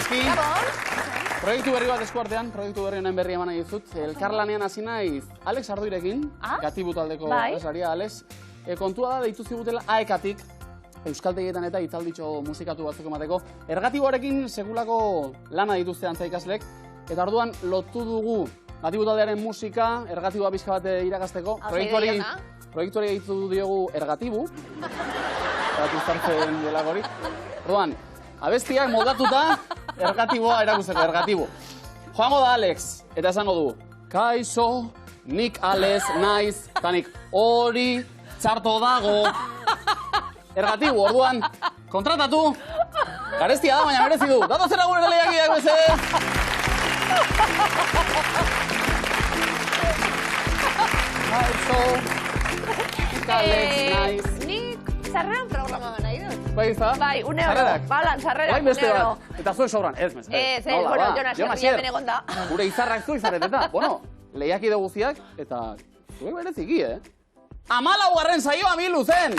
eski. Proiektu berri bat eskuartean, proiektu berri honen berri eman nahi dizut. Elkarlanean hasi naiz Alex Arduirekin, Gatibu taldeko abeslaria Alex. Kontua da, deitu zigutela AEK-atik, euskaltegietan eta hitzalditxo musikatu batzuk emateko. Ergatiboarekin segulako lana dituzte antza ikaslek, eta orduan lotu dugu Gatibu taldearen musika, ergatiboa pixka bat irakasteko. Proiektuari egitzu diogu Ergatibu. Ergatibu zartzen delakori. Orduan, abestiak moldatuta, ergatiboa erakusteko, ergatibo. Joango da Alex, eta esango du, kaixo, nik Alex naiz, eta nik hori txarto dago. Ergatibo, orduan, kontratatu, garestia da, baina merezi du. Datozera gure lehiakideak bezez! Kaixo, nik Alex naiz. Nik zarreran programa nahi dut. Bai, za? Bai, une oro. Balan, zarrerak, une oro. Eta zuen sobran, ez mez. Bueno, Jonas Herria bene gonda. Gure izarrak zu izareteta. Bueno, lehiakide guztiak, eta zuek bereziki, 14. saioa milu zen!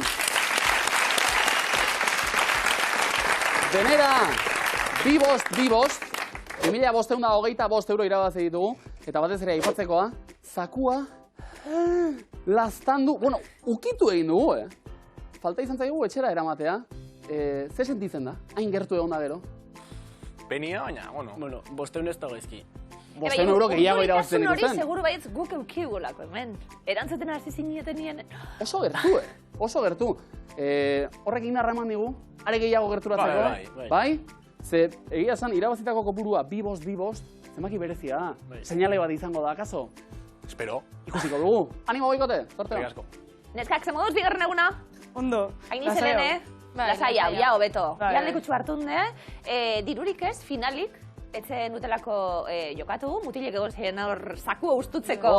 Denera, bi bost, 2.525 euro irabazi ditugu, eta batez ere aipatzekoa, zakua laztandu, bueno, ukitu egin dugu, Falta izan zaigu etxera eramatea. Ze sentitzen da? Hain gertu egon da gero? Penia, baina, bueno. 500 ez dago ezki. 500 euro gehiago irabazten dituzten. Hori seguru baietz guk eukigulako hemen. Erantzuten hasi zineten nien. Oso gertu, oso gertu. Horrek indarra eman digu, are gehiago gerturatzeko. Bai? Ze egia esan, irabazitako kopurua bi bost, zenbaki berezia da. Seinale bat izango da, akaso? Espero. Ikusiko dugu. Animo boikote, zorteo. Neskak, ze moduz bigarren eguna? Ondo. Hain izelene, lasai hau, ja, hobeto. Jaldekutxu hartunde, dirurik ez, finalik, etzen dutelako jokatu, mutilek egon zein hor zakua ustutzeko,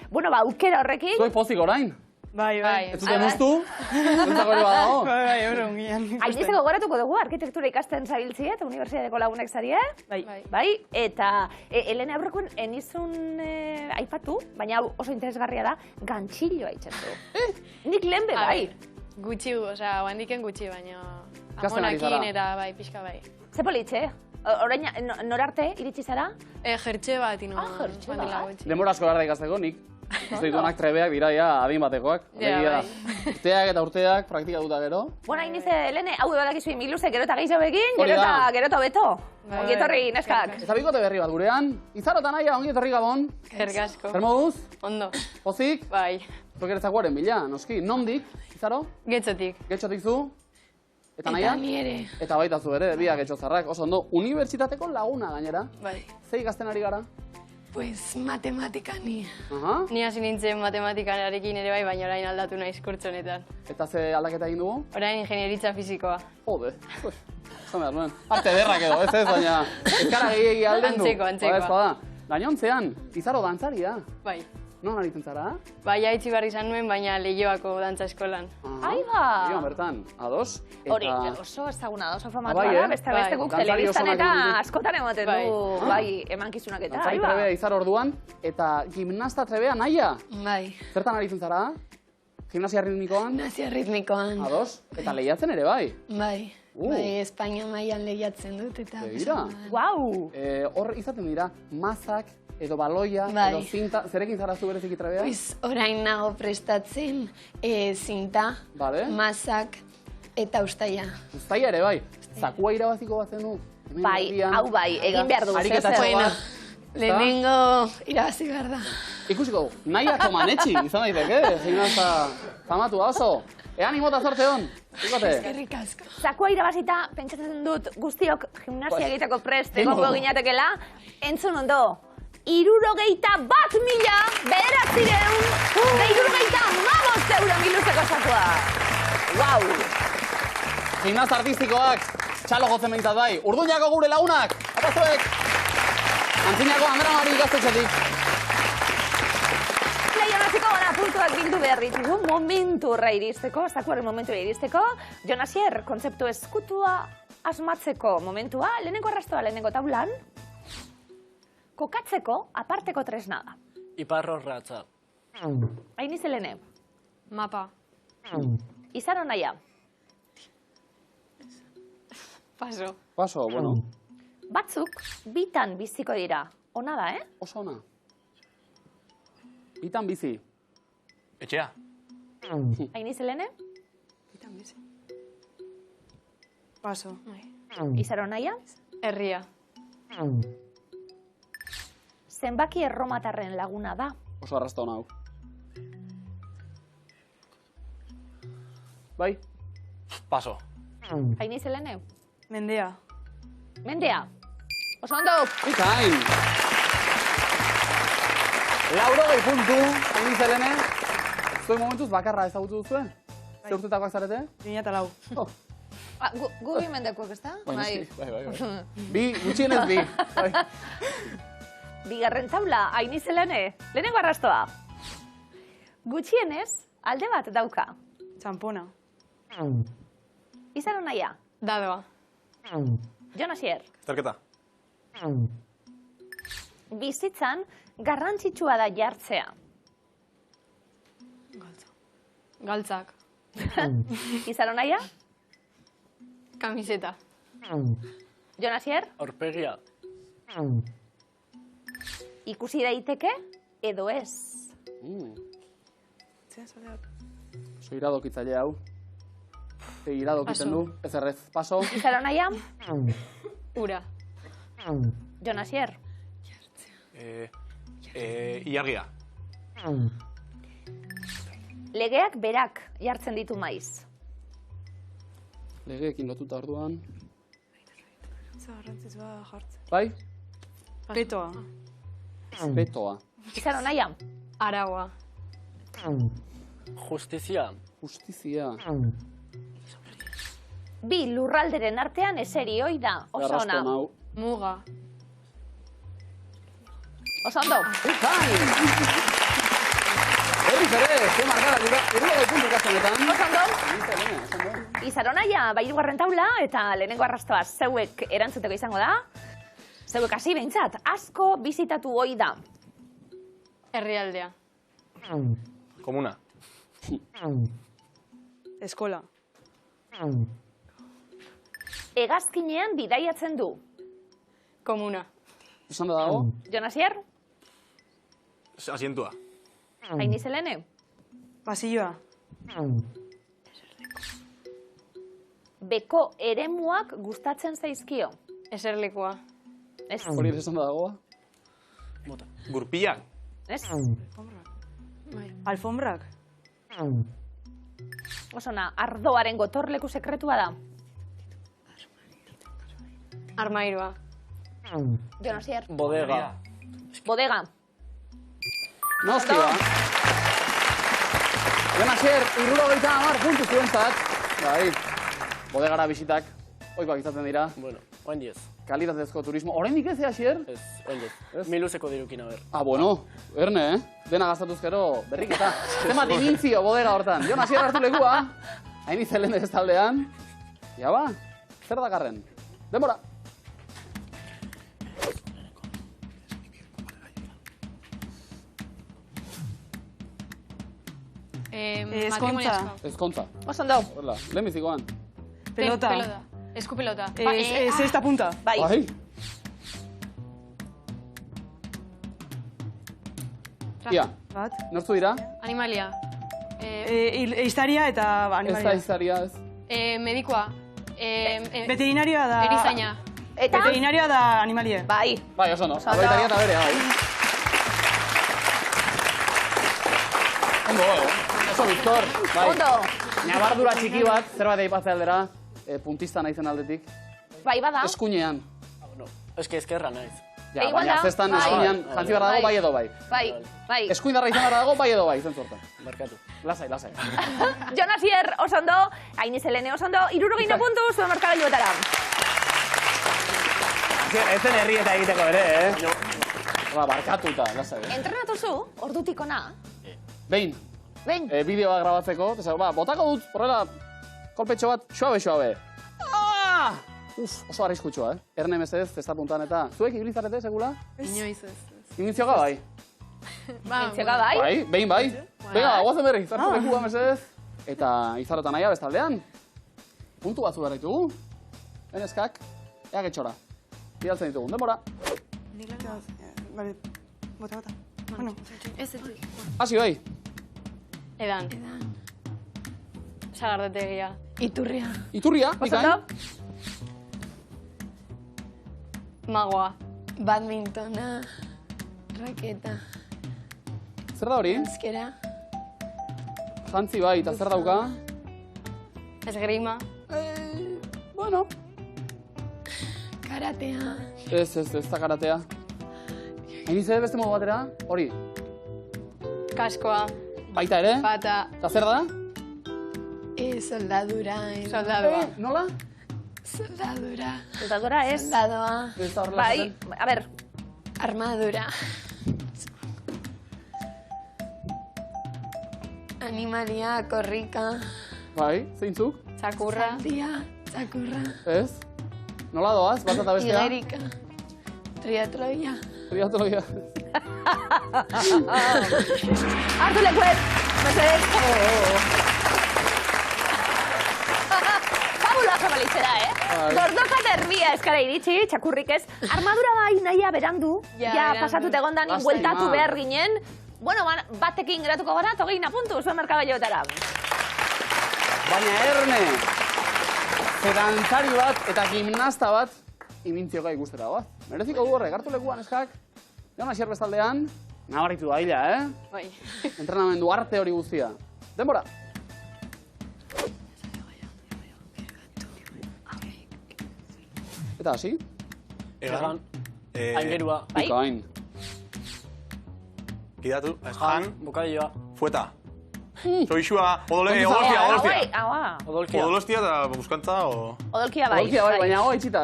bueno, aukera horrekin. Zuek pozik orain? Bai. Ez zuten ustu? Zentzako hori badago? Bai, eurongian. Hainizeko goratuko dugu, arkitektura ikasten zabiltzie, eta unibertsitateko lagunek zarie. Bai. Eta Elena aurrekoen enizun aipatu, baina oso interesgarria da, gantxilloa itxendu. Nik lehen be, bai. Gutxi, osea, oandiken gutxi, baina Ikasten ari zara. amonakin eta bai, pixka bai. Ze politxe? Orain, norarte iritsi zara? Jertxe bat, ino. Jertxe bat. Demora asko behar da ikasteko, nik. Ez dituenak trebeak dira, adin batekoak. Urteak eta urteak praktikatuta gero. Bueno, hain ize, Helene, hau badakizu imiluze, gero eta gehiagoekin, gero eta beto. Ongietorri, neskak. Eta bikote berri bat gurean. Izaro eta naia, ongietorri gabon. Ergasko. Zer moduz? Ondo. Pozik? Bai. Zokeretzak guaren bila, noski. Nondik, Izaro? Getxotik. Getxotik zu? Eta naia? Eta ni ere. Eta baita zu ere, biak getxozarrak. Oso ondo, unibertsitateko laguna gainera. Bai. Ze ikasten ari gara? Pues matematika ni. Ni hasi nintzen matematikarekin ere bai, baina orain aldatu naiz kurtsonetan. Eta ze aldaketa egin dugu? Orain ingenieritza fisikoa. Jode, esan behar nuen. Arte derrak edo, ez, baina ezkara gehiagi alden du. Antzekoa. Gainontzean, Izaro dantzari da. Bai. Non aritzen zara? Bai, haitzi behar izan nuen, baina Leioako dantza eskolan. Aiba! Iban bertan, ados. Hori, oso ezaguna da, oso famatua da, beste guk telebistan eta askotan ematen du, bai, emankizunak eta. Dantzari trebea Izaro orduan, eta gimnasta trebea naia. Bai. Zertan aritzen zara? Gimnasia ritmikoan? Gimnasia ritmikoan. Ados? Eta lehiatzen ere bai? Bai. Bai, Espainia mailan lehiatzen dut eta... Begira. Guau! Hor izaten dira, mazak, edo baloia, edo zinta, zerekin zara zu bereziki trebea? Orain nago prestatzen, zinta, mazak eta ustaia. Ustaia ere bai, zakua irabaziko bat zenu? Bai, hau bai, egin behar du. Lehenengo irabazi behar da. Ikusiko du, naia komanetxi, izan daiteke, gimnasta famatua oso. Animo eta zorte hon, ikote. Eskerrik asko. Zakua irabazita, pentsatzen dut guztiok gimnasia egiteko prest egongo ginatekela, entzun ondo. 61.995 euro miluzeko zakua. Guau! Gimnasta artistikoak, txalo gozen behintzat bai. Urduñako gure lagunak, apazuek! Antzinako Andra Mari ikastetxetik. Jonasiko gara puntuak bildu behar ditugu, momentu horra iristeko, zakuaren momentu iristeko. Jonasier, kontzeptu eskutua asmatzeko momentua, lehenengo arrastoa, lehenengo taulan, kokatzeko aparteko tresna da. Iparrorratza. Hain izelene. Mapa. Izaro naia. Paso. Paso, bueno. Batzuk, bitan biziko dira. Ona da, Oso ona. Bitan bizi. Etxea. Ainiz Helene? Paso. Izaro naia? Herria. Zenbaki erromatarren laguna da. Oso arrasta hona hau. Bai? Paso. Ainiz Helene? Mendea. Mendea. Oso ondo! Bikain! 80 puntu, Ainiz Helene. Zuen momentuz bakarra ezagutu duzue? Ze urtetakoak zarete? 2004. Oh. Gu bi mendekoak, ez da? Bai. Bi, gutxienez bi. Bai. Bigarren taula, Ainiz Helene. Lehenengo arrastoa. Gutxienez, alde bat dauka. Txampona. Izaro naia. Dadoa. Jon Asier. Zerketa. Bizitzan, garrantzitsua da jartzea. Galtzak. Izaro naia. Kamiseta. Jon Asier. Aurpegia. Ikusi daiteke edo ez. Oso iradokitzaile hau. Iradokitzen du, ez errez. Paso. Izaro naia. Ura. Jon Asier. Ilargia. Legeak berak jartzen ditu maiz. Legeekin lotuta orduan. Garrantzitsua jartzen. Bai? Petoa. Betoa. Izaro naia. Araua. Justizia. Justizia. Bi lurralderen artean eseri hoi da. Oso Garrasto ona. hau. Muga. Oso ondo. Bikain! Hori zere, ze markara dira. Irudagoi puntu kastenetan. Oso ondo. Izaro naia, bai hirugarren taula, eta lehenengo arrastoa zeuek erantzuteko izango da. Zeuek hasi behintzat, asko bizitatu hoi da. Herrialdea. Komuna. Eskola. Hegazkinean bidaiatzen du. Komuna. Esan da dago? Jon Asier, Asientua. Ainiz Helene, Pasilloa. beko eremuak gustatzen zaizkio. Eserlekua. Ez, Hori esan da dagoa? Gurpilak. ez, Alfombrak. osona, ardoaren gotorleku sekretua da. Armairua. Jon Asier, Bodega. bodega. Noski ba. Jon Asier, 70 puntu zuentzat. Bai, bodegara bisitak. Oikoak izaten dira. Bueno, oain diez. Kalitatezko turismo. Oraindik ez, Asier? Ez, oain diez. Ez? Miluzeko dirukin, a ber. Ah, bueno, erne, Dena gastatuz gero berriketa. Zema dimintzio bodega hortan. Jon Asier hartu lekua. Ainiz Helene ez taldean. Ja ba, zer dakarren? Denbora. Matrimoniazkoa. Ezkontza. Oso ondo, Hola, lehenbizikoan. Pelota. Pelota. Eskupelota. Sexta punta. bai. Bai. Ia, Bat. nortzu dira? Animalia. Ehiztaria eta Ez da animalia. izaria, ez. Medikoa. Veterinarioa da... Erizaina. Eta, Veterinarioa da animalia. bai. Bai, oso no. Oso ondo. Abaitaria eta bere, bai. Ondo, oso Victor. Bai. Ondo, Nabardura txiki bat, zerbait aipatzea aldera, puntista naizen aldetik. bai bada. Eskuinean. No, eske ezkerra naiz. Ja, Igual baina da. zestan Bai. eskuinean jantzi barra dago, bai edo bai. Bai, bai. Eskuindarra izan barra dago, bai edo bai, zentzu hortan. Markatu. Lasai, lasai. Jon Asier, oso ondo. Ainiz Helene, oso ondo. 70 puntu, zuen markagailuetara. Ez zen herri eta egiteko ere, barkatuta, lasai. Entrenatu zu, ordutik ona. Behin, Behin, bideoa grabatzeko, botako dut, horrela, kolpetxo bat, suabe. Ah! Oso arriskutxoa, Erne mesedez, testa puntan eta... Zuek ibilizarete, segula? Inoiz ez. Initzioga bai? nintzioka bai. Bai, behin bai. Venga, guazen berri, zartu lekua mesedez. Eta izarotan naia bestaldean. Puntu batzu behar ditugu. Beneskak, ea getxora. Bidaltzen ditugun, denbora. Bale, bota. Bueno, Hasi bai. Edan. Sagardotegia. Iturria. Iturria, Oso bikain. ondo. Magoa. Badmintona. Raketa. Zer da hori? Euskera. Jantzi bai, eta zer dauka? Esgrima. Bueno. Karatea. Ez da karatea. Hain izan beste modu batera? Hori. Kaskoa. Baita ere? Bata. Eta zer da? Soldadura. Soldadua. Nola? Soldadura. Soldadura ez. Soldadoa. Ez da horrela Bai, esaten. a ber, Armadura. Animalia, korrika. Bai, zeintzuk? Txakurra. Dia, txakurra. Ez? Nola doaz, bat eta bestea? Igerika. Triatloia. Triatloia. hartu lekuet, mesedez. Fabuloso balitzera, Bai. Gordoka terbia eskara iritsi, txakurrik ez. Armadura bai nahia berandu, Ja, ja berandu. pasatut egondan Lastima. bueltatu behar ginen. Bueno, batekin geratuko gara, eta 20 puntu, zuen markagaiotara. Baina erne, zedantzari bat eta gimnasta bat imintzioko ikustera bat. Mereziko du horrek, hartu lekuan eskak. Jon Asier bestaldean, nabaritu daila, Bai. Entrenamendu arte hori guztia. Denbora. Eta hasi? Egan. Aingerua. Bai. Bikain. Kidatu. Jan. Bokadilloa. Fueta. Soixua. Kontu Odolostia, zagoa, odolostia. Haua, Odolkia. Odolostia eta buskantza o... odolkia bai. Odolkia bai, baina hau itxita,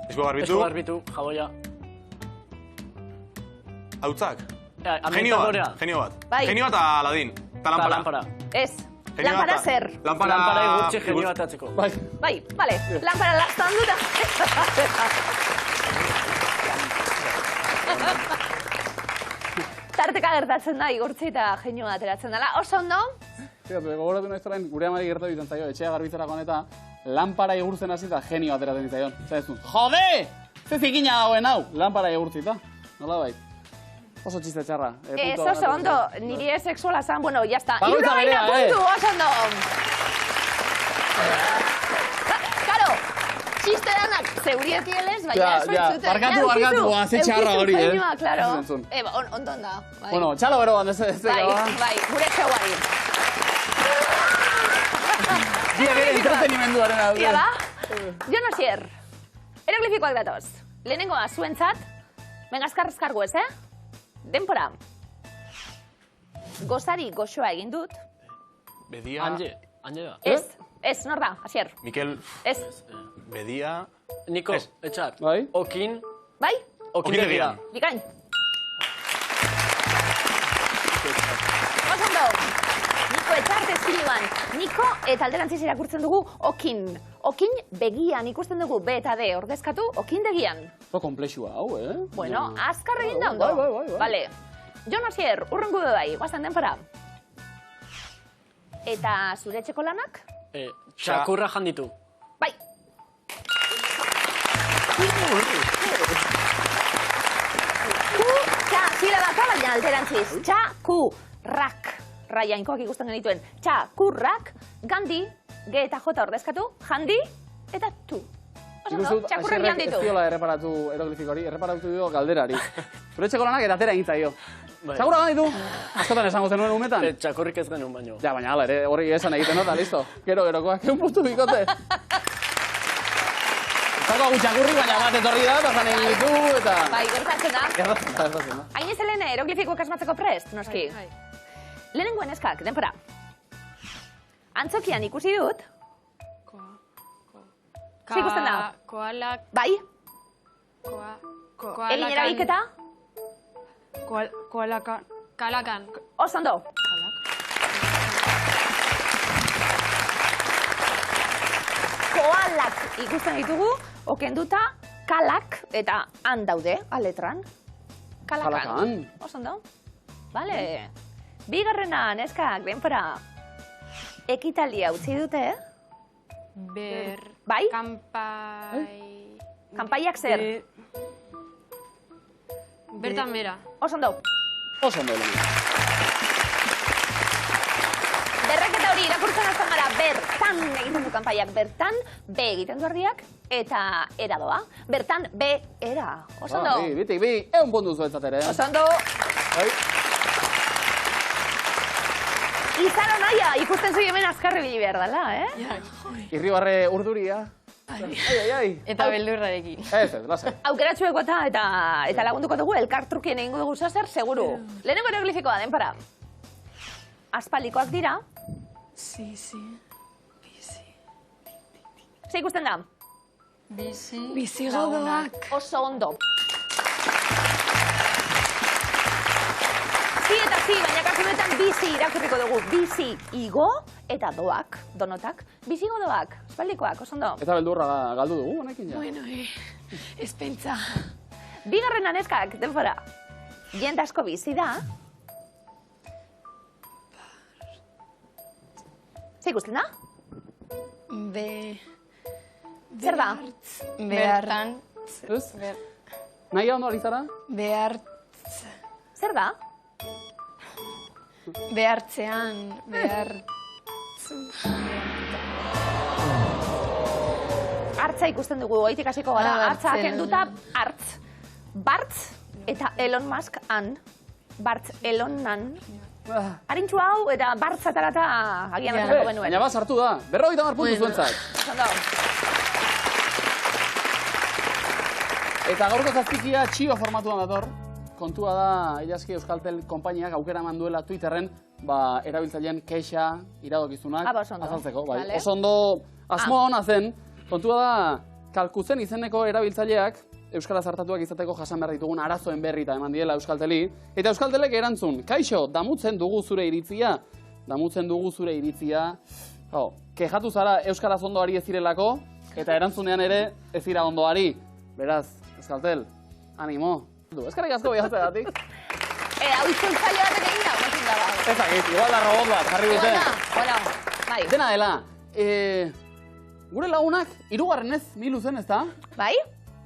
Esko garbitu. Esku garbitu, jaboia. Hautzak. Genio Ambientadorea. bat. Genio bat. Bai. Genio bat eta Aladin. Eta Eta lampara. lampara. Ez, Genio lanpara bat- zer. Lampara... Lampara igurtzi genio bat atzeko. Bai. Bai, bale, lanpara lastan duta. Tarteka gertatzen da, igurtzi eta genioa ateratzen dela. Oso ondo, Fíjate, gogoratu nahiz orain, gure amari gertatu izan zaio, etxea garbitzerako honeta, lanpara igurtzen hasi eta genio ateratzen izaion. Zer ez du, jode! Ze zikina dagoen hau, lanpara igurtzita. Nola bai? Oso txiste txarra. ez oso ondo, niri ez sexuala zan, bueno, jazta. Bakoitza berea, puntu, oso ondo. Karo, txiste danak zeurietieles, baina Ja, ez ja, zuten. barkatu, ze txarra hori, Genioa, claro. Ez entzun. Ondo da. Bai. Bueno, txalo bero bat, ez Bai, ba. bai, gure txeguari. Biak ere entretenimenduaren hau. Ia ba? Jon Asier, eroglifikoak datoz. Lehenengoa zuentzat, venga azkarrezkargu ez, Denpora. Gozari goxoa egin dut. Bedia... Anje da. Ez, nor da, Asier. Mikel... Ez, Bedia... Niko, Ez. etxar. Bai. Okin, bai? Okin degia. Bikain. Oso ondo. Niko etxarte estiluan. Niko eta alderantziz irakurtzen dugu okin. Okin begian ikusten dugu B eta D ordezkatu, okin degian. Oso komplexua hau, Bueno, azkar egin da ondo. Bai. Vale. Jon Asier, urrengu du bai, guazten denpora. Eta zure etxeko lanak? txakurra janditu. Bai. Silabaka baina alderantziz. Txakurrak. Raiainkoak ikusten genituen. Txakurrak, gandi, G eta J ordezkatu, jandi eta tu. Oso ondo, txakurrak Ez janditu. diola erreparatu eroglifikori, erreparatu dio galderari. Zure etxeko lanak eta atera egin zaio. Bai. Txakurra ganditu? Askotan esango zenuen umetan? Txakurrik ez genuen baino. Ja, baina hala ere, hori esan egiten nota, listo. Gerokoak, egun puntu bikote. Zako agu txakurri, baina bat etorri da, eta zan egin ditu, eta... Bai, gertatzen da. Gertatzen da. Hain ez Helene, eroglifikoak asmatzeko prest, noski. Lehenengoen eskak, denpora. Antzokian ikusi dut. Zer ikusten da? Koalak... Bai, Koalakan... egin eragiketa, Koalaka. Kalakan. oso ondo. Koalak ikusten ditugu, okenduta, kalak, eta han daude, aletran. Kalakan. Kalakan. Oso ondo. Vale. Bigarrena, neskak, denpora. Ekitaldia utzi dute, Ber... Bai? Kampai... Kanpaiak zer? Bertan bera. Oso ondo. Oso ondo, Elena. Berreketa hori irakurtzen azten gara, bertan egiten du kanpaiak, bertan B egiten du ardiak, eta era doa. Bertan B era. Oso ondo. Bitik, bi, egun puntu zuetzat ere. Oso ondo. Izan onaia, ikusten zui hemen azkarri bili behar dela, Irribarre urduria. Ai. Eta beldurrarekin. Ez, lasai. Aukeratxueko eta lagunduko dugu, elkartrukien egingo dugu zazer, seguru. Lehenengo hieroglifikoa, denpara. Aspaldikoak dira. Sí. Ze ikusten da? Bizigodoak. Oso ondo. Zi, baina kasu honetan bizi irakurriko dugu. Bizi igo eta doak, donotak. Bizigo doak, aspaldikoak, oso ondo. Eta beldurra galdu dugu, honekin ja. Bueno, ez pentsa. Bigarren aneskak, denpora. Jende asko bizi da. Ze ikusten da? Zer da? Bertan. Ez? Nahi ondo alizara? Zer da? Behartzean, Hartza ikusten dugu, goitik hasiko gara. Hartza kenduta, hartz. Bartz eta Elon Musk han. Bartz Elonan. Harintxu hau eta bartz atarata agian atarako genuen. Baina bat sartu da. 50 puntu zuentzat. Ondo. Eta gaurko zazpikia txio formatuan dator. Kontua da, Ilaski Euskaltel konpainiak aukera eman duela Twitterren erabiltzaileen kexa iradokizunak azaltzeko. Oso ondo asmoa ona zen. Kontua da, Kalkuzen izeneko erabiltzaileak euskaraz hartatuak izateko jasan behar ditugun arazoen berri eta eman diela Euskalteli. Eta Euskaltelek erantzun, kaixo, damutzen dugu zure iritzia. Kejatu zara euskaraz ondoari ez direlako, eta erantzunean ere ez dira ondoari. Beraz, Euskaltel, animo. Eskarrik asko behatzea datik. Hau itzultzaile batek egin da, mazik da. Ezagit, igual da robot bat, jarri dute. Bueno, bai. Dena dela, gure lagunak, 3. miluzen, ez da? Bai?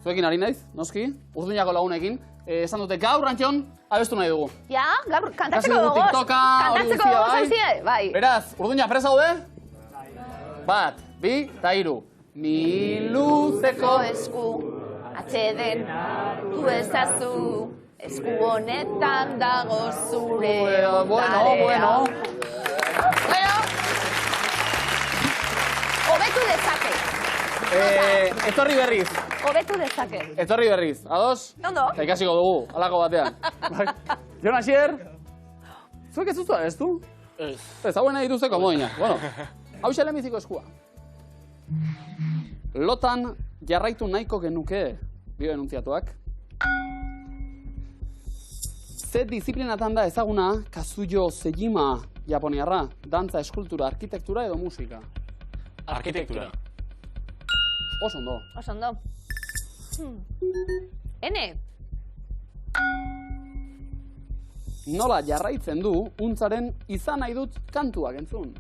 Zuekin ari naiz, noski, Urduñako lagunekin. Esan dute, gaur rantxon, abestu nahi dugu. Ja, gaur kantatzeko Kasi gogoz. TikToka, hori Kantatzeko guztia, gogoz haizie, bai. Beraz, Urduña, presa daude? Bat, bi, eta 3. Miluzeko esku, atxeden, du ezazu, esku honetan dago zure Bueno. Hobetu dezake. Etorri berriz. Hobetu dezake. Etorri berriz, ados? Ondo. Eta ikasiko dugu, halako batean. Jon Asier, zuek ez duzu ez du? Ez. Ez, hauen nahi dituzte komoina. Bueno, hau xe lehenbiziko eskua. Lotan jarraitu nahiko genuke, bio enuntziatuak. Ze disiplinatan da ezaguna Kazuyo Sejima japoniarra, dantza, eskultura, arkitektura edo musika. Arkitektura. Oso ondo. Ene? Nola jarraitzen du untzaren izan nahi dut kantuak entzun.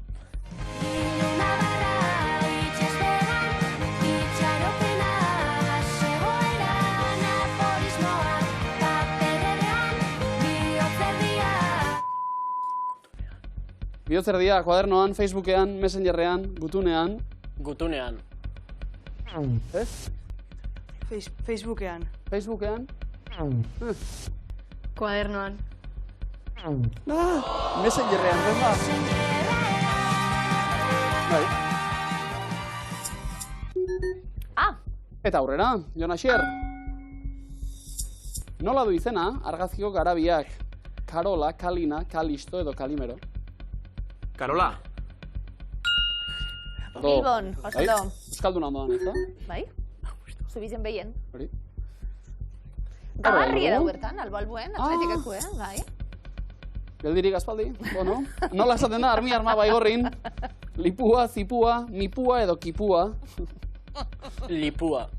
Bihotzerdia, kuadernoan, Facebookean, Messengerrean, Gutunean. Gutunean. Ez? Facebookean. Facebookean? Kuadernoan. Messengerrean, ez da? Bai. Eta aurrera, Jon Asier. Nola du izena argazkiko garabiak? Karola, Kalina, Kalisto edo Kalimero. Karola. Bilbon, oso ondo. Euskalduna ondoan, ez da? Bai? Zubizen behien. Hori. Gabarri edo bertan, albo-albuen, atletikeko, bai? Geldirik aspaldi, bueno. Nola esaten da, arma baigorrin. Lipua, zipua, mipua edo kipua. Lipua.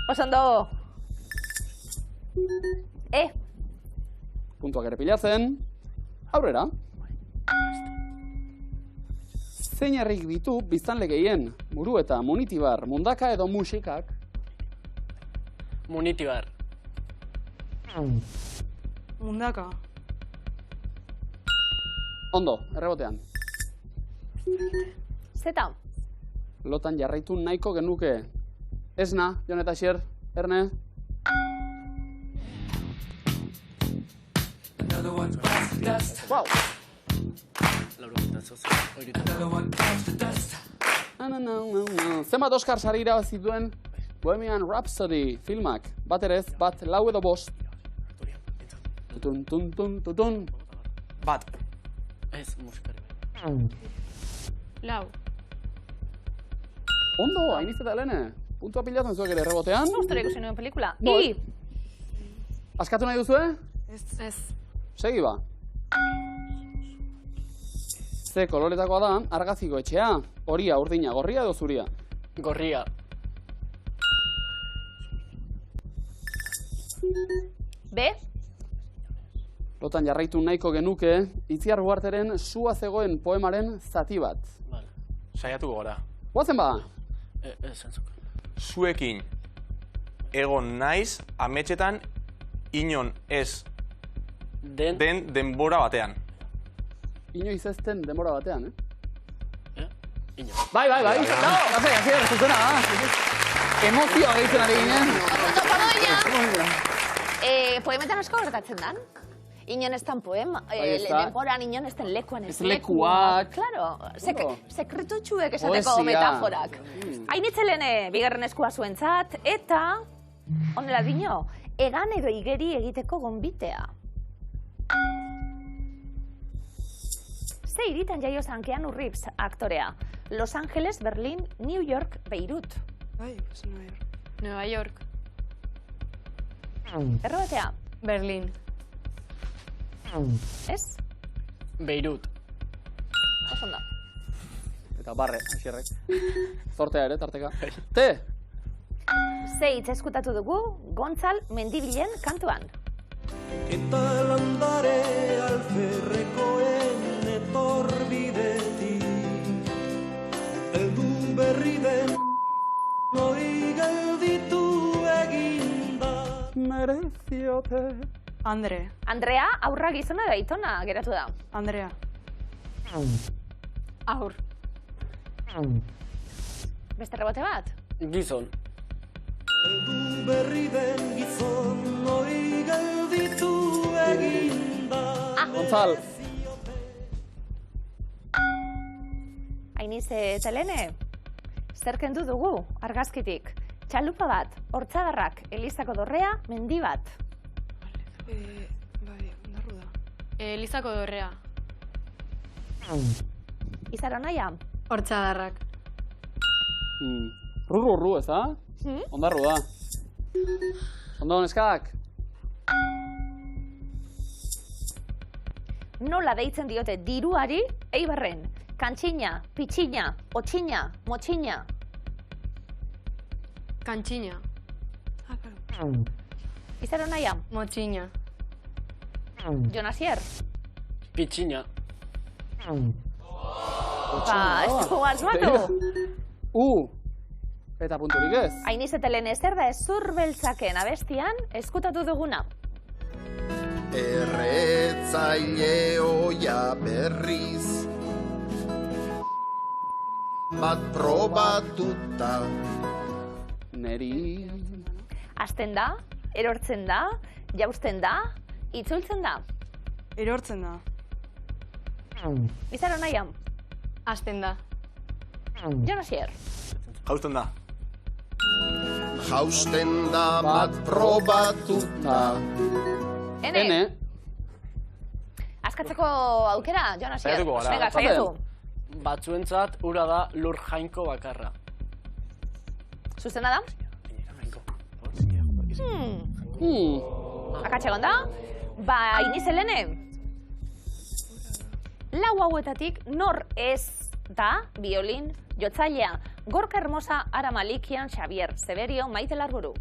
Oso ondo. Puntuak ere pilatzen. Aurrera. Zein herrik ditu biztanle gehien, Muru eta Munitibar, Mundaka edo Musikak? Munitibar. Mundaka. Ondo, errebotean. Zeta. Lotan jarraitu nahiko genuke. Esna, Jon eta Xier, Erne. Wow. Zenbat Oscar sari irabazi duen Bohemian Rhapsody filmak? Bat ere ez, bat, lau edo bost. Tutun, tutun, tutun. Bat. Ez, musikari. Lau. Ondo, hainitz eta Helene. Puntua pilatzen zuek ere errebotean. Gustora ikusi nuen pelikula. Bai. Askatu nahi duzue? Ez. Segi ba. Ze koloretakoa da, argaziko etxea. Horia, urdina, gorria edo zuria? Gorria. B. Lotan jarraitu nahiko genuke, Itziar Ugarteren Sua zegoen poemaren zati bat. Vale. Saiatuko gora. Guazen ba? Zentzuk. Zuekin egon naiz ametxetan inon ez Den. den denbora batean. Inoiz ezten denbora batean, Ino. Bai. No! Gazer, zuzena, emozioa gehitzen ari ginen. Poemetan asko gertatzen dan. Inon ez dan poema, denboran inon ez den lekuan ez lekuak. Claro, sekretutxuek esateko Poesia. metaforak. Hainitzelene, bigarren eskua zuentzat, eta, honela dino, egan edo igeri egiteko gonbitea. Ze hiritan jaio zan Keanu Reeves aktorea? Los Angeles, Berlin, New York, Beirut. Bai, pues Nueva York. Nueva York. Errobatea, Berlin. ez? Beirut. Osondo. Eta barre, Xierrek. Zortea ere, tarteka. Te! Ze hitz eskutatu dugu, Gontzal Mendibilen kantuan. Eta landare alferrekoen etorbidetik heldu berri den hori gelditu eginda. Mereziote. Andre. Andrea, aurra gizona edo aitona geratu da. Andrea. Aur. Beste rebote bat? Gizon. Heldu berri den gizon hori gelditu eginda. Gontzal. Ainiz eta Helene, zer kendu dugu argazkitik? Txalupa bat, hortzadarrak, Elizako dorrea, mendi bat. Bai, ondarru da. Elizako dorrea. Izaro naia? Hortzadarrak. Rurru, ez da? Ondarru da. Ondo, neskak? Nola deitzen diote diruari, Eibarren? Kantxina, pitxina, otxina, motxina. Kantxina. Ah, claro. Izaro naia? Motxina. Jon Asier? Pitxina. Ez dugu asmatu. Eta punturik ez. Ainiz eta Helene, zer da ezur beltzaken abestian eskutatu duguna? Erretzaile oia berriz bat probatuta. Neri. Azten da, erortzen da, jausten da, itzultzen da. Erortzen da. Izaro naia? Azten da. Jon Asier? Jausten da. Jausten da bat probatuta. Ene? Askatzeko aukera, Jon Asier? Saiatuko gara. Venga, saiatu. Batzuentzat ura da lur jainko bakarra. Zuzena da? Akatxegon da? Ba, Ainiz Helene? Lau hauetatik nor ez da biolin jotzailea? Gorka Hermosa, Ara Malikian, Xavier Severio, Maite Larburu.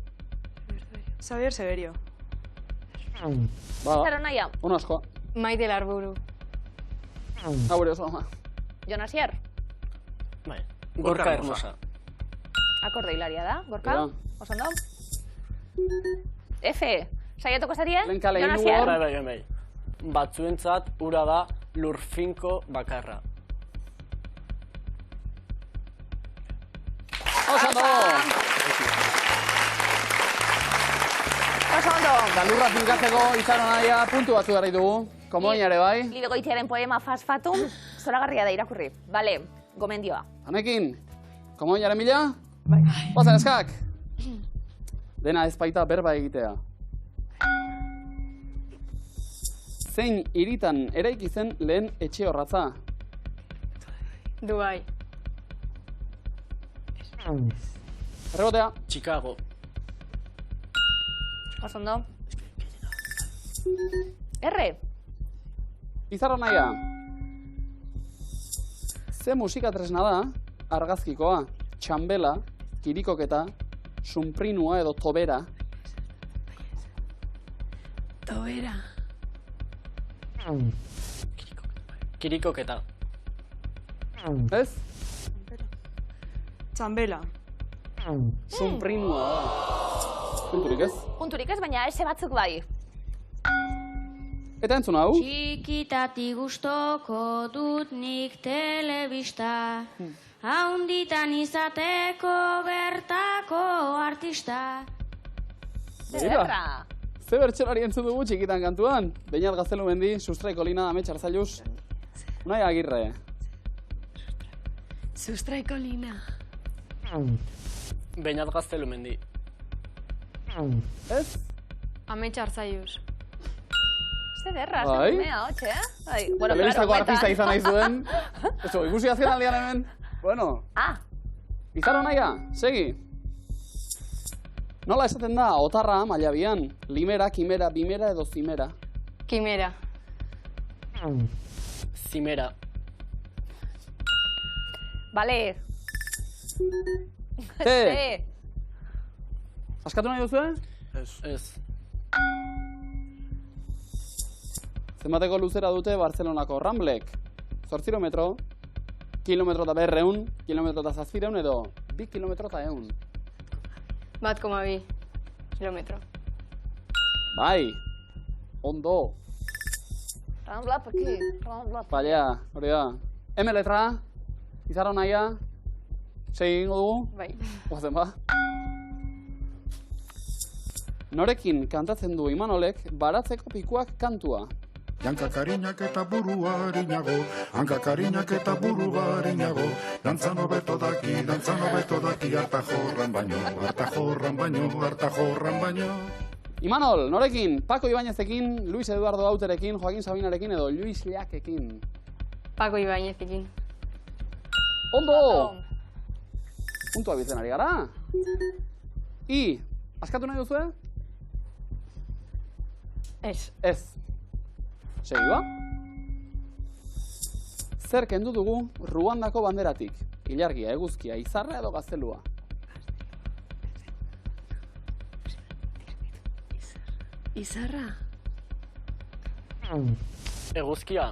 Xavier Severio. Ba, naia? un asko. Maite Larburu. Haure oso, ama. Jon Asier? Bai. Gorka Hermosa. Akorde hilaria da, Gorka? Ja. Osondo? F, saiatuko zarie? Lenkale, Jonas hiru hor. Sierra? Bai. Batzuentzat ura da lur finko bakarra. Oso ondo! Oso ondo! Eta lurra finkatzeko Itxaron Anaia puntu batzu garri dugu. Komoin ere bai. Libe Goitiaren poema Fasfatum, zoragarria da irakurri. Bale, gomendioa. Hanekin, komoinaren mila? Bai. Ozen eskak! Dena ez baita berba egitea. Zein hiritan eraiki zen lehen etxe horratza? Dubai. Erregotea. Chicago. Oso ondo. R. Izarra naia. Ze musika tresna da, argazkikoa, txambela, kirikoketa, sunprinua edo tobera. Tobera. Kirikoketa. Ez? Txambela. Sunprinua da. Punturik ez? Punturik ez, baina ese batzuk bai. Eta entzun hau? Txikitatik gustoko dut nik telebista, haunditan izateko bertako artista. Zerra. Ze bertsolari entzun dugu txikitan kantuan? Beñat Gaztelu Mendi, Sustraiko Lina, Amets Arzailuz. Unai Agirre. Sustraiko Lina. Beñat Gaztelumendi. Ez? Amets Arzaiuz. Zerra, Bai. zerrumea, hotxe, eh? Bai, Telebistako artista izan nahi zuen. Eso, ikusi azken aldean hemen. Bueno. Izarro naia, segi. Nola esaten da, otarra, mailabian, limera, kimera, bimera edo zimera? Kimera. Zimera. Bale. Ze. Askatu nahi duzu, Ez. Zenbateko luzera dute Barcelonako Ramblek? 8 metro, kilometro eta 200, kilometro eta 700 edo 2 kilometro eta 100. 1,2 kilometro. Bai, ondo. Roundlap aquí, roundlap. Baina, hori da. M letra, Izarro naia, segi egingo dugu? Bai. Oazen ba. Norekin kantatzen du Imanolek baratzeko pikuak kantua? Hankakarinak eta buru harinago, hankakarinak eta buru harinago, dantzan hobeto daki, harta jorran baino, harta jorran baino, harta jorran baino. Imanol, norekin? Paco Ibáñezekin, Luis Eduardo Auterekin, Joaquin Sabinarekin edo Luis Leakekin? Paco Ibáñezekin. Ondo! Puntua bitzen ari gara. I, askatu nahi duzu? Ez. Ez. Segi ba? Zer kendu dugu Ruandako banderatik? Ilargia, eguzkia, izarra edo gaztelua? Izarra. Eguzkia.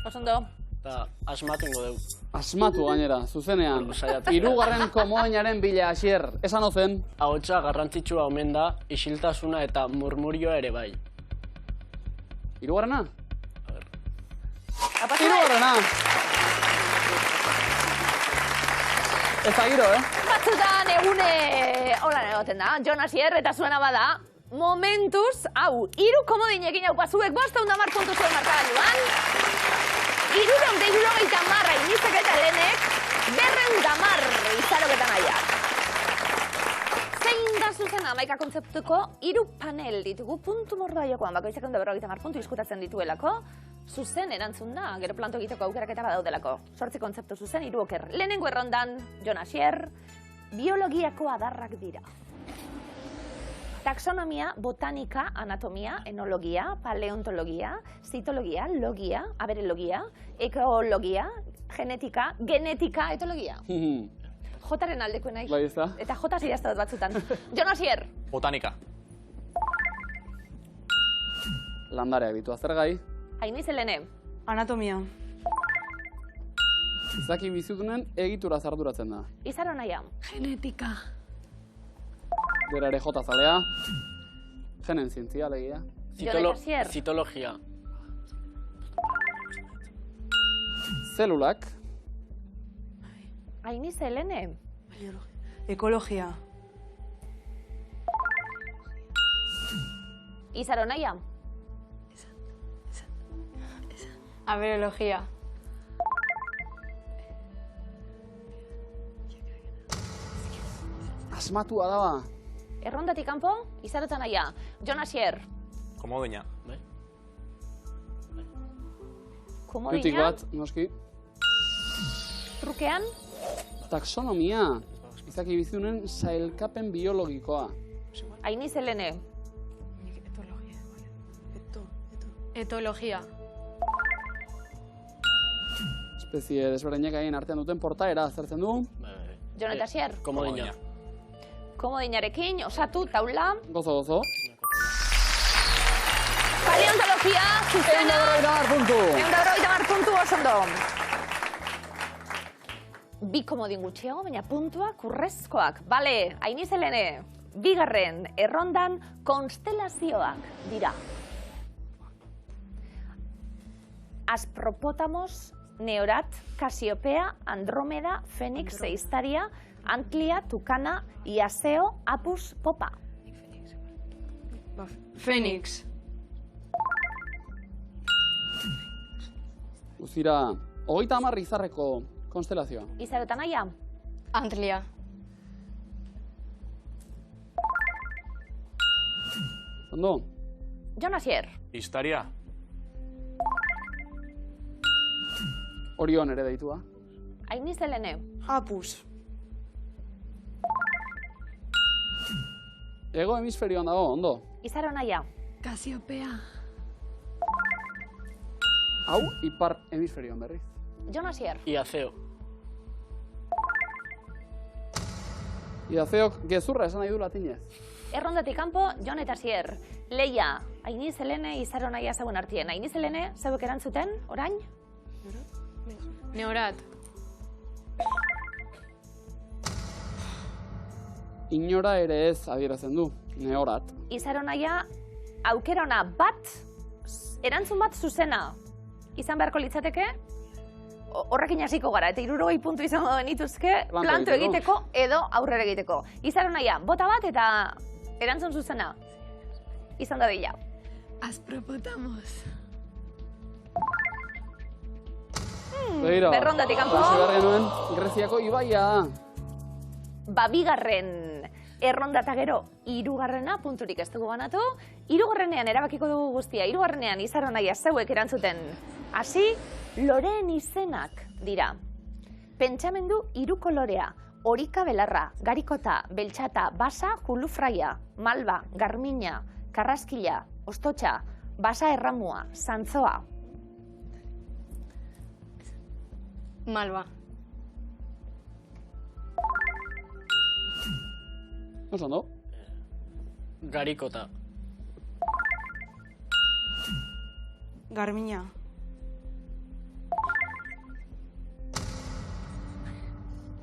Osondo. Eta asmatu ingo dugu. Asmatu gainera, zuzenean. Saiatu. Hirugarren komoinaren bila hasier. Esan ozen? Ahotsa garrantzitsua omen da, isiltasuna eta murmurioa ere bai. Hirugarrena? Hirugarrena! Ez da giro, Batzutan egune holan egoten da, Jonas Sierra eta zuena bada, momentuz, hau, 3 komodinekin haupazuek 510 puntu zuen markagailuan, 370 inizek eta lehenek, 210 izaroketan aiak. Zein da zuzen 11 kontzeptuko 3 panel ditugu puntu mordoa jokoan, bakoitzak 150 puntu diskutatzen dituelako, zuzen erantzun da, gero planto egiteko aukeraketa badaudelako. 8 kontzeptu zuzen, 3 oker. Lehenengo errondan, Jonas Sierra, biologiako adarrak dira. Taxonomia, botanika, anatomia, enologia, paleontologia, zitologia, logia, aberologia, ekologia, genetika, genetika, etologia. Jotaren aldeko nahi. Bai, ez da. Eta jotaz idazta dut batzutan. Jonas Sierra. Botanika. Landareak ditu aztergai. Ainiz Helene. Anatomia. Izaki bizidunen egitura arduratzen da. Izaro naia. Genetika. bera ere jota zalea. Genen zientzia, legia. Zitologia. Zelulak. Ainiz Helene. Ekologia. Izaro naia. Aberologia. Asmatua daba. Errondatik kanpo, Izarota naia. Jon Asier. Komodina. Tutik Komodina. bat, noski. Trukean. Taxonomia. Izaki bizunen sailkapen biologikoa. Ainiz Helene. Etologia. Espezie desberdinak haien artean duten portaera aztertzen du. Jon eta Asier. Komodina. Komodinarekin, osatu, taula. Gozo. Paleontologia, zuzena. 150 puntu. 150 puntu oso ondo. Bi komodin gutxiago, baina puntuak urrezkoak. Bale, Ainiz Helene, bigarren errondan konstelazioak dira. Aspropotamos, Neorat, Casiopea, Andromeda, Fenix, Seistaria, Antlia, Tucana, Iaseo, Apus, Popa. Fenix. Guztira, 30 izarreko konstelazioa. Izarota naia? Antlia. Ondo? Jon Asier. Istaria. Orion ere deitua. Ainiz Helene. Apus. Ego hemisferioan dago, ondo. Izaro naia? Casiopea. Hau, ipar hemisferioan berriz. Jon Asier. Iazeo. Iazeok gezurra esan nahi du latinez. Errondatik kanpo, Jon eta Asier. Leia, Ainiz Helene, Izaro naia zeuen artien. Ainiz Helene, zeuek erantzuten, orain? Neorat. Inora ere ez adierazten du, neorat. Izaro naia, aukera ona bat, erantzun bat zuzena. Izan beharko litzateke, horrekin hasiko gara, eta 60 puntu izango genituzke, planto egiteko edo aurrera egiteko. Izaro naia, bota bat eta erantzun zuzena. Izan da bila. Aspropotamos. Berrondatik kanpo. Genuen, Greziako ibaia da. Bigarren errondata gero, 3. punturik ez dugu banatu. 3. erabakiko dugu guztia. 3. Izaro naia zeuek erantzuten. Hasi, loreen izenak dira. Pentsamendu 3 kolorea. Orika belarra, garikota, beltxata, basa, julufraia, malba, garmina, karraskila, ostotxa, basa erramua, zantzoa. Malba. Oso ondo. Garikota. Garmina.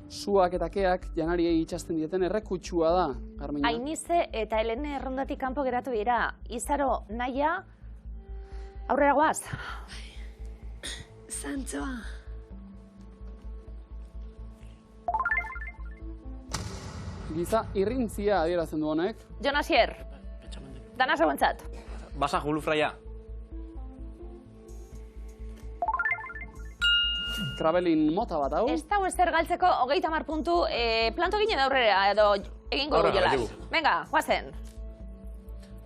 Suak eta keak janariei itxasten dieten errekutsua da, Garmina. Ainize eta Helene errondatik kanpo geratu dira. Izaro naia, aurrera goaz. Zantzoa. Giza irrintzia adierazten du honek. Jon Asier. Dana zeuentzat. Basa julufraia. Krabelin mota bat hau. Ez dago ezer galtzeko 30 puntu, planto gine da aurrera edo egingo du jolas. Venga, guazen.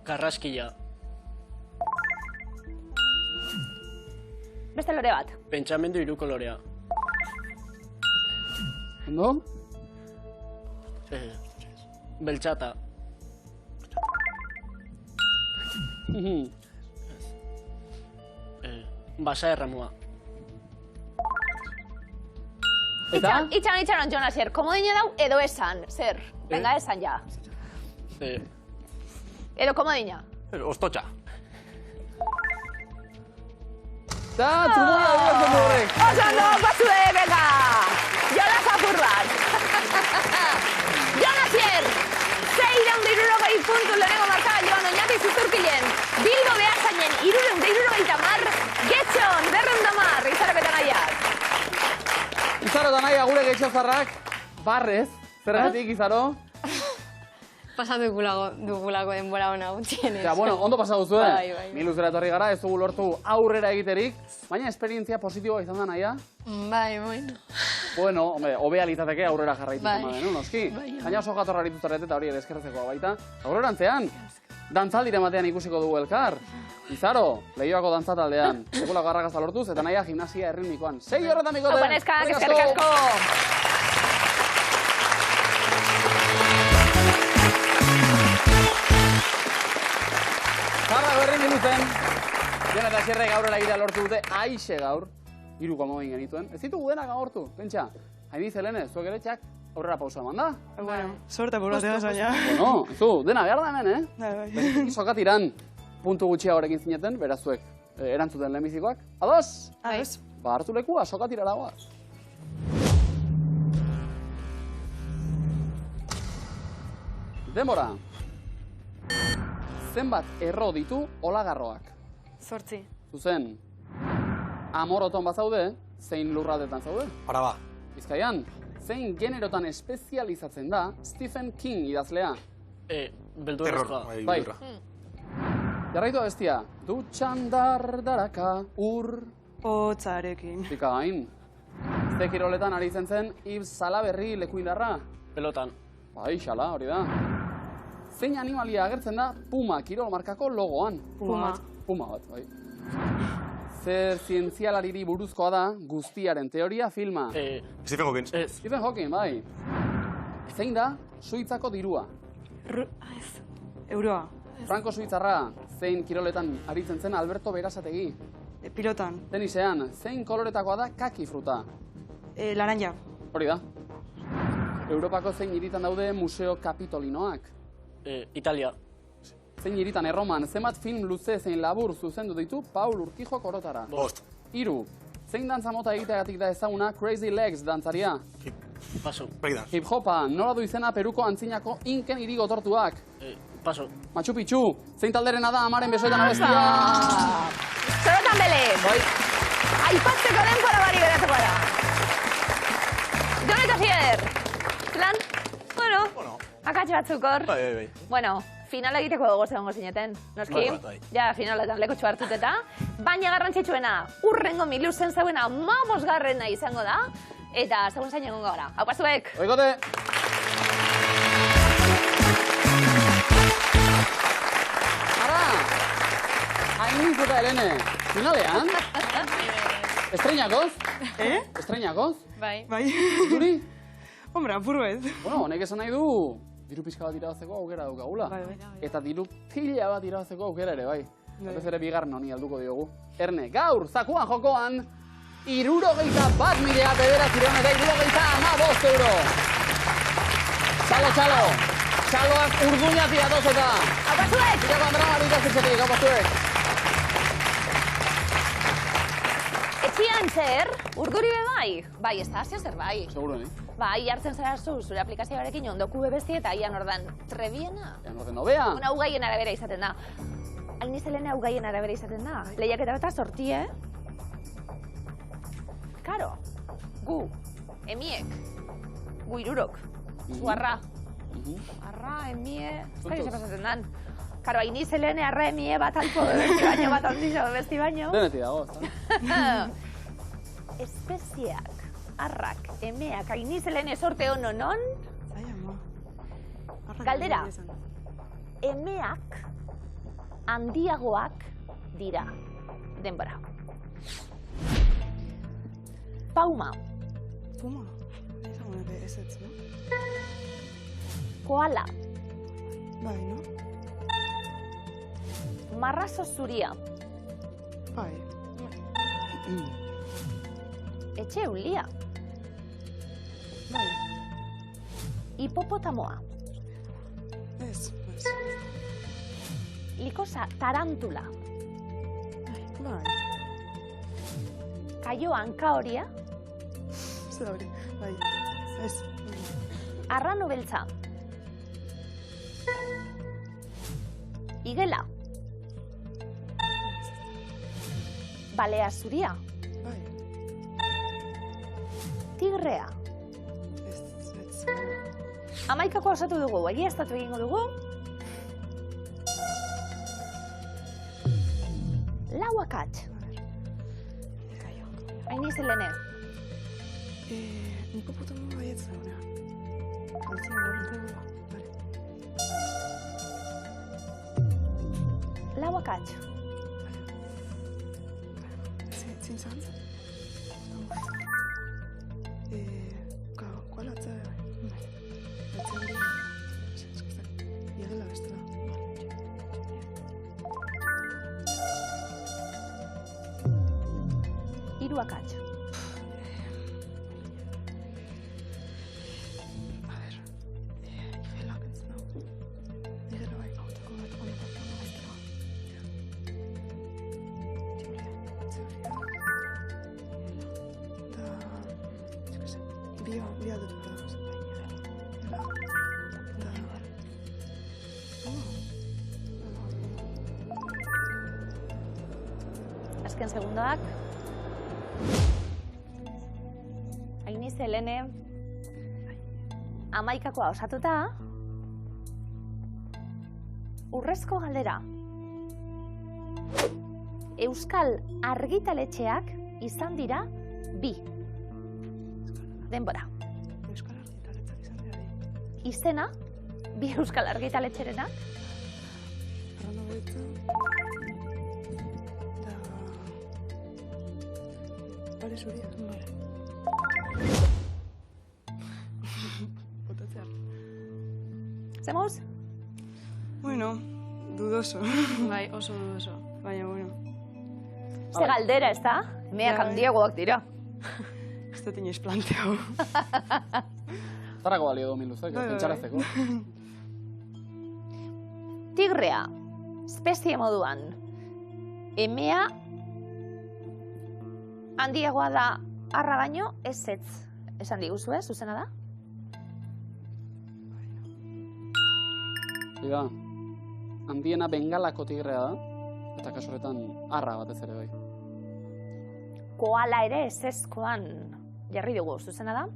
Karraskila. Beste lore bat. Pentsamendu 3 kolorea. Ondo? Beltxata. Basa erramua. Eta? Itxaron, Jon Asier, komodina dau edo esan, zer? Venga, esan ja. Edo komodina. Ostotxa. Eta, trumoia adierazten du horrek. Oso ondo, pasue, venga! Jolas apur bat. Jon Asier, 6 getxozarrak, barrez, zergatik izaro? Pasatu dugulako denbora ona gutxienez. Ja, bueno, ondo pasa duzu, Bai. Ni luzera etorri gara, ez dugu lortu aurrera egiterik, baina esperientzia positiboa izan da naia? Bai, bueno. Bueno, hombre, hobea litzateke aurrera jarraitu Bai. zama noski? Bai. Baina oso jatorra aritu zarete eta hori ere eskertzekoa baita. Aurrerantzean, dantzaldire batean ikusiko dugu elkar. Izaro, Leioako dantzataldean, sekulako arrakasta lortuz, eta naia gimnasia erritmikoan. 6 horretan bikote! Opa, neskak, eskerrik asko! Zarra berri minuten, Jon eta Xerrek aurrera egitea lortu dute, aixe gaur, 3 kolmo egin genituen. Ez ditugu denak agortu, pentsa. Haini Zelene, zuek ere txak aurrera pausa eman da. Bueno, sorte bolatea zaina. Bueno, zu, dena behar da hemen, Bai. Sokatiran puntu gutxiagorekin zineten, beraz zuek erantzuten lehenbizikoak. Ados? Ados. Ba, hartu lekua, Sokatirara goaz. Denbora. Zenbat erro ditu olagarroak? 8. Zuzen, Amoroton bazaude, zein lurraldetan zaude? Araba. Bizkaian, zein generotan espezializatzen da Stephen King idazlea? Beldurrezkoa. Bai. Jarraitu abestia, dutxan dardaraka ur... Hotzarekin. Pikain. Ze kiroletan ari zen Yves Salaberri lekuindarra? Pelotan. Bai, xala, hori da. Zein animalia agertzen da Puma kirol markako logoan? Puma. Puma bat, bai. Zer zientzialariri buruzkoa da Guztiaren teoria filma? Stephen Hawking. Stephen Hawking, bai. Zein da Suitzako dirua? Euroa. Franco Suitzarra, zein kiroletan aritzen zen Alberto Berasategi? Pilotan. Tenisean, zein koloretakoa da kaki fruta? Laranja. Hori da. Europako zein hiritan daude Museo Kapitolinoak? Italia. Zein hiritan Erroman, zenbat film luze zein labur zuzendu ditu Paul Urquijo Korotara? 5. 3. Zein dantza mota egiteagatik da ezaguna Crazy Legs dantzaria? Paso. Breakdance. Hip-hopa, nola du izena Peruko antzinako inken hiri gotortuak? Paso. Machu Picchu, zein talderena da amaren besoetan abestia? Zorotan bele! Bai. Aipatzeko denbora bari beratzeko da. Jon eta Xier! Lan? Bueno, akatxe batzuk hor. Bai. Bueno, finala egiteko gogoz egongo zineten, noski? Bai. Ja, finaletan lekutxo hartuteta. Baina garrantzitsuena, urrengo miluzen zeuena 15. izango da. Eta segun zain egongo gara. Hau pazuek! Oikote! Ara! Hainiz eta Helene, finalean? Estreinakoz? Estreinakoz? Bai. Duri? Hombre, apuru ez. Bueno, honek esan nahi du, diru pixka bat irabazteko aukera daukagula. Eta diru pila bat irabazteko aukera ere, bai. Batez ere bigarren honi alduko diogu. Erne, gaur, zakuan jokoan, 61.000 bederatzireun eta 65 euro. Txalo! Txaloak urduñati datoz eta. Hau pazuek! Irako Andra Marita zitzetik, hau pazuek. Etxian zer, urduri be bai? Bai, ez da, zer bai. Seguro, ni? Bai, hartzen zara zure aplikazioarekin ondoku bebesti eta ian ordan trebiena. Ian orden nobea. Hau gaien arabera izaten da. Hain izelene hau gaien arabera izaten da. Lehiaketa bat sorti, Karo, gu, emiek, gu irurok, zu arra. Arra, emie, ez da pasatzen dan. Karo, hain izelene arra emie bat alpo bebesti baino, bat ondixo bebesti baino. Denetik dago, ezta? Espeziak, arrak, emeak, hain izelene sorte hononon. Galdera, emeak handiagoak dira. Denbora. Pauma. Puma. Esango nire ez ez, no? Koala. Bai, no? Marrazo zuria. Bai. Etxe eulia. Bai. Hipopotamoa. Ez. Likosa tarantula. Bai. Kaio hanka horia. Zer hori, bai. Ez. Arrano beltza. Igela. Balea zuria. Bai. Tigrea. Amaikako osatu dugu, egiaztatu egingo dugu. Lau akats. Hain izan lehene. Hipopotamo baietz dauna. Altzen gorrentegua. Lau akats. Zin zantz? ¿Cuál atza? Atzen hori... Iegela bestela. Hiru akats. Igelak ez nau. Igela bai gautako bat honetako bestela. Bia dut bera. Azken segundoak. Ainiz Helene, amaikakoa osatuta, urrezko galdera. Euskal argitaletxeak izan dira 2. Denbora. Euskal argitaletxeak izan dira 2. Izena, 2 euskal argitaletxerenak. Arrano beltza. Da... Pare zuria. Botatzear. Zemuz? Bueno, dudoso. Bai, oso dudoso. Baina, bueno. Ze galdera, ez da? Meak handiagoak dira. Ez dut inoiz planteau. Zarako balio du miluzek, pentsarazteko. Tigrea, espezie moduan, emea handiagoa da arra baino ezetz. Esan diguzu, zuzena da? Iga, handiena bengalako tigrea da, eta kasu horretan arra batez ere bai. Koala ere ezezkoan jarri dugu, zuzena da?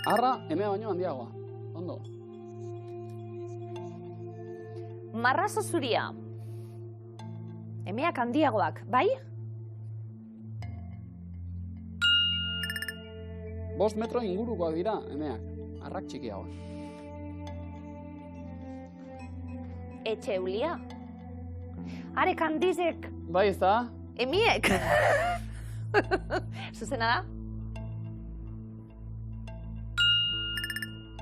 Arra, emea baino handiagoa. Ondo. Marrazo zuria. Emeak handiagoak, bai? 5 metro ingurukoak dira, emeak. Arrak txikiagoak. Etxe eulia. Arek handizek. Bai, ez da? Emiek. Zuzena da?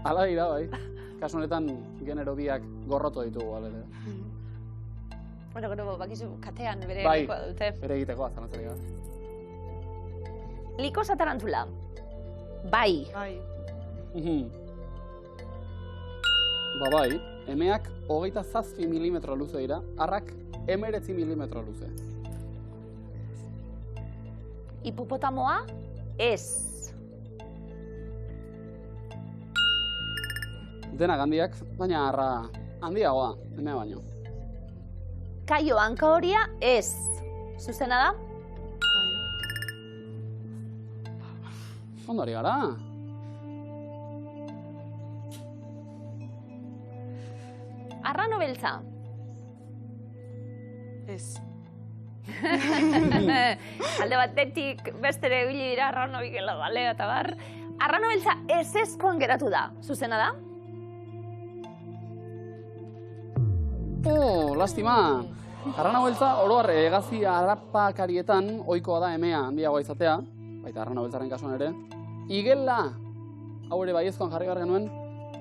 Hala dira, bai. Kasu honetan genero biak gorroto ditugu, alere. Bueno, gero, bakizu katean bere bai, egitekoa dute. Bere egitekoa, zalantzari gara. Likosa tarantula. Bai. Bai. Ba bai, emeak 27 milimetro luze dira, arrak 19 milimetro luze. Hipopotamoa, ez. Denak handiak, baina arra handiagoa, emea baino. Kaio hanka horia, ez. Zuzena da? Ondori gara. Arrano beltza. Ez. Alde batetik bestere ibili dira arrano bikela balea eta bar. Arrano beltza ezezkoan geratu da. Zuzena da? Lastima. Arrano beltza oroar egazi harrapakarietan ohikoa da emea handiagoa izatea, baita arrano beltzaren kasuan ere. Igela, hau ere baiezkoan jarri behar genuen,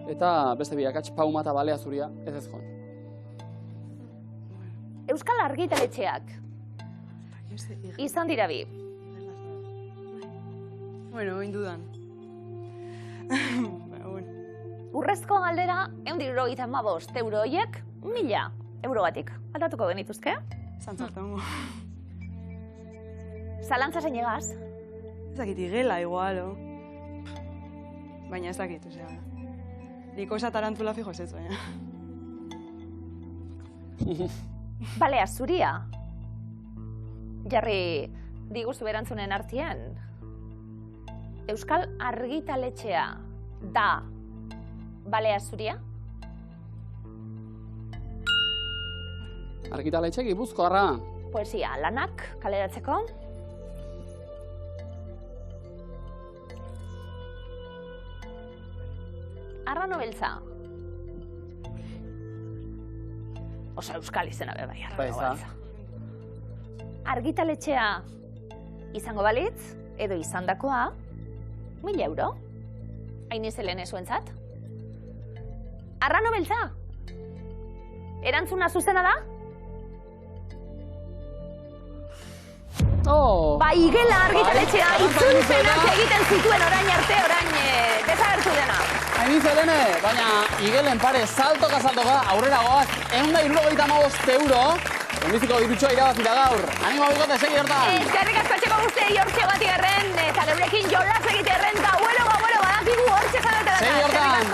eta beste biakatx pauma eta balea zuria ez ezkoan. Euskal argitaletxeak. Izan dira 2. Bueno, indudan. Urrezko galdera, 175 euro horiek, 1000 euro batik. Aldatuko genituzke? Zantzartango. Zalantza zein egaz? Ez dakit igela igualo. Baina ez dakit, osea. Likosa tarantula fijo ez baina. Balea zuria. Jarri diguzu erantzunen artean. Euskal Argitaletxea da balea zuria? Argitaletxe Gipuzkoarra. Poesia lanak kaleratzeko. Arrano beltza. Osa euskal izena be bai, arrano beltza. Argitaletxea izango balitz, edo izandakoa, 1.000 euro. Hain izelen ezuentzat. Arrano beltza. Erantzuna zuzena da? Igela Argitaletxea itzulpenak egiten zituen orain arte, orain desagertu dena. Hain Helene, baina Igelen pare saltoka aurrera goaz, 175 euro. Ondiziko dirutxoa irabazita gaur. Animo bikote, segi hortan. Eskerrik asko etxeko guztiei hortxe bati erren, eta geurekin jolas egite erren, gauero, badakigu hortxe zanetara. Segi hortan.